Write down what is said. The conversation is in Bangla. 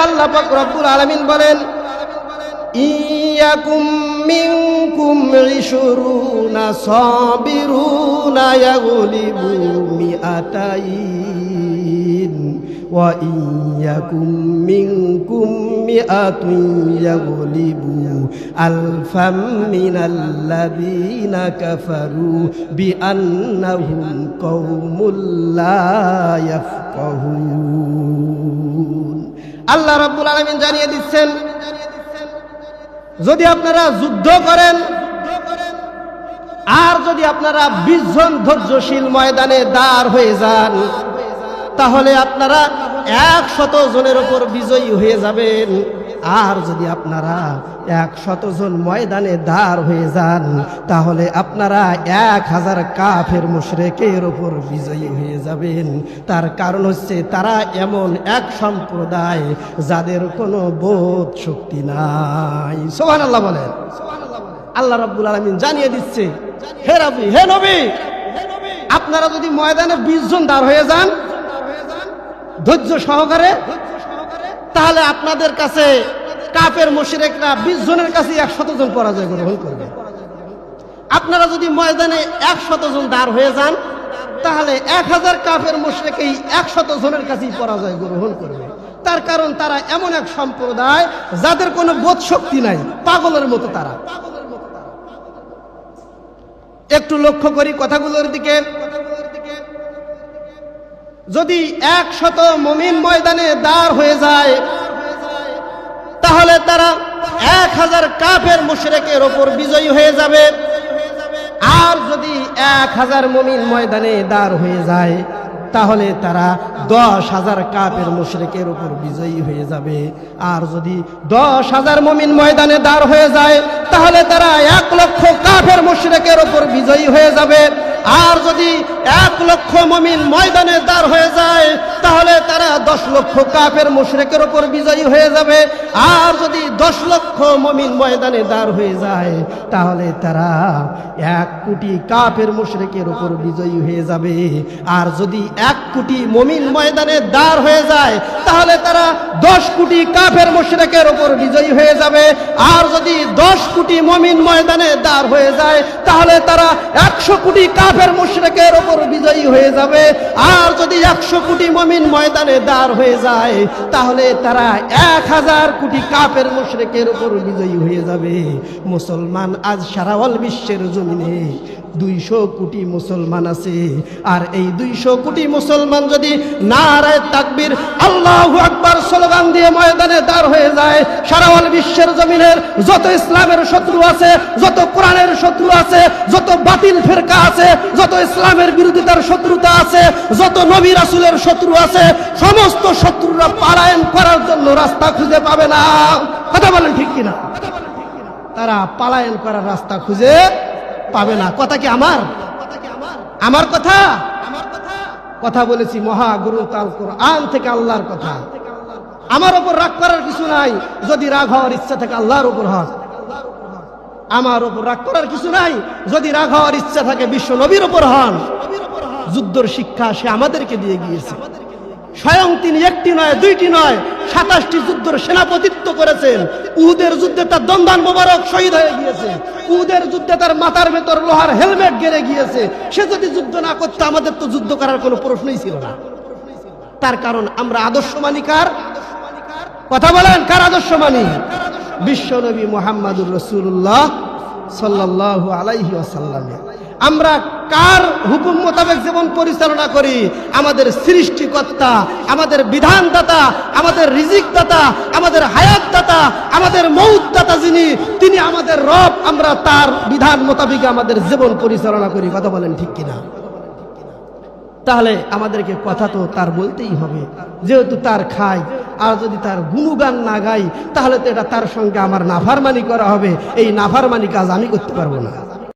আল্লাহ পাক রব্বুল আলামিন বলেন, ইয়াকুম মিনকুম 20 সাবিরুনা ইয়াগলিবু মিআতাইন ওয়া ইয়াকুম মিনকুম মিআতুন ইয়াগলিবু আলফাম মিনাল্লাযীনা কাফারু বিআন্নাহুম কওমুল লা ইয়াফকাহুন। আল্লাহ রাব্বুল আলামিন জানিয়ে দিচ্ছেন, যদি আপনারা যুদ্ধ করেন আর যদি আপনারা 20 জন ধৈর্যশীল ময়দানে দাঁড় হয়ে যান, তাহলে আপনারা 100 জনের উপর বিজয়ী হয়ে যাবেন। আর যদি আপনারা 100 জন ময়দানে দাঁড় হয়ে যান, তাহলে আপনারা 1000 কাফের মুশরিকের উপর বিজয়ী হয়ে যাবেন। তার কারণ হচ্ছে তারা এমন এক সম্প্রদায় যাদের কোনো বোধ শক্তি নাই। সুবহানাল্লাহ বলেন। আল্লাহ রাব্বুল আলামিন জানিয়ে দিচ্ছে, হে রাবি, হে নবী, আপনারা যদি ময়দানে 20 জন দাঁড় হয়ে যান ধৈর্য সহকারে, তাহলে আপনাদের কাছে কাফের মুশরিকরা 20 জনের কাছে 100 জন পরাজয় গ্রহণ করবে। আপনারা যদি ময়দানে 100 জন দাঁড় হয়ে যান, তাহলে 1000 কাফের মুশরিকই 100 জনের কাছেই পরাজয় গ্রহণ করবে। তার কারণ তারা এমন এক সম্প্রদায় যাদের কোনো বোধ শক্তি নাই, পাগলের মতো তারা। একটু লক্ষ্য করি কথাগুলোর দিকে। যদি 100 মুমিন ময়দানে দাঁড় হয়ে যায়, তাহলে তারা 1000 কাফের মুশরিকের উপর বিজয়ী হয়ে যাবে। আর যদি 1000 মুমিন ময়দানে দাঁড় হয়ে যায়, তাহলে তারা 10,000 কাফের মুশরিকের উপর বিজয়ী হয়ে যাবে। আর যদি 10,000 মুমিন ময়দানে দাঁড় হয়ে যায়, তাহলে তারা 1 লক্ষ কাফের মুশরিকের উপর বিজয়ী হয়ে যাবে। আর যদি 1 লক্ষ মুমিন ময়দানে দাঁড় হয়ে যায়, তাহলে তারা 10 লক্ষ কাফের মুশরিকের উপর বিজয়ী হয়ে যাবে। আর যদি 10 লক্ষ মুমিন ময়দানে দাঁড় হয়ে যায়, তাহলে তারা 1 কোটি কাফের মুশরিকের উপর বিজয়ী হয়ে যাবে। আর যদি 1 কোটি মুমিন ময়দানে দাঁড় হয়ে যায়, তাহলে তারা 10 কোটি কাফের মুশরিকের উপর বিজয়ী হয়ে যাবে। আর যদি 10 কোটি মুমিন ময়দানে দাঁড় হয়ে যায়, তাহলে তারা 100 কোটি কাফের মুশরিকের উপর বিজয়ী হয়ে যাবে। আর যদি 100 কোটি মুমিন ময়দানে দাঁড় হয়ে যায়, তাহলে তারা 1000 কোটি কাফের মুশরিকের উপর বিজয়ী হয়ে যাবে। মুসলমান আজ সারা বিশ্বের জমিনে 200 কোটি মুসলমান আছে। আর এই 200 কোটি মুসলমান যদি নারায়ে তাকবীর আল্লাহু আকবার স্লোগান দিয়ে ময়দানে দাঁড় হয়ে যায়, সারা বিশ্বের জমিনের যত ইসলামের শত্রু আছে, যত কোরআনের শত্রু আছে, যত বাতিল ফিরকা আছে, যত ইসলামের বিরোধিতার শত্রুতা আছে, যত নবী রাসূলের শত্রু আছে, সমস্ত শত্রুরা পলায়ন করার জন্য রাস্তা খুঁজে পাবে না। কথা বলেন ঠিক কিনা? তারা পলায়ন করার রাস্তা খুঁজে পাবে না। কথা কি আমার? আমার কথা? কথা বলেছি মহাগুরু আল কোরআন থেকে, আল্লাহর কথা। আমার উপর রাগ করার কিছু নাই। যদি রাগ হওয়ার ইচ্ছা থাকে আল্লাহর উপর হক। আমার উপর রাগ করার কিছু নাই। যদি রাগ হওয়ার ইচ্ছা থাকে বিশ্ব নবীর উপর হন। যুদ্ধের শিক্ষা সে আমাদেরকে দিয়ে গিয়েছে। স্বয়ং তিনি 1টি নয় 2টি নয় 27টি যুদ্ধের সেনাপতিত্ব করেছেন। উহুদের যুদ্ধে তার দন্দান মোবারক শহীদ হয়ে গিয়েছে। উহুদের যুদ্ধে তার মাথার ভেতর লোহার হেলমেট গেড়ে গিয়েছে। সে যদি যুদ্ধ না করতে, আমাদের তো যুদ্ধ করার কোনো প্রশ্নই ছিল না। তার কারণ আমরা আদর্শ মানি কার? কথা বলেন, কার আদর্শ মানি? বিশ্ব নবী মুহাম্মদুর রাসূলুল্লাহ সাল্লাল্লাহু আলাইহি ওয়াসাল্লাম। আমরা কার হুকুম মোতাবেক জীবন পরিচালনা করি? আমাদের সৃষ্টিকর্তা, আমাদের বিধানদাতা, আমাদের রিজিকদাতা, আমাদের হায়াতদাতা, আমাদের মউতদাতা যিনি, তিনি আমাদের রব। আমরা তার বিধান মোতাবেক আমাদের জীবন পরিচালনা করি। কথা বলেন ঠিক কিনা? তাহলে আমাদেরকে কথা তো তার বলতেই হবে, যেহেতু তার খাই। আর যদি তার গুণগান না গাই, তাহলে তো এটা তার সঙ্গে আমার নাফরমানি করা হবে। এই নাফরমানি কাজ আমি করতে পারবো না।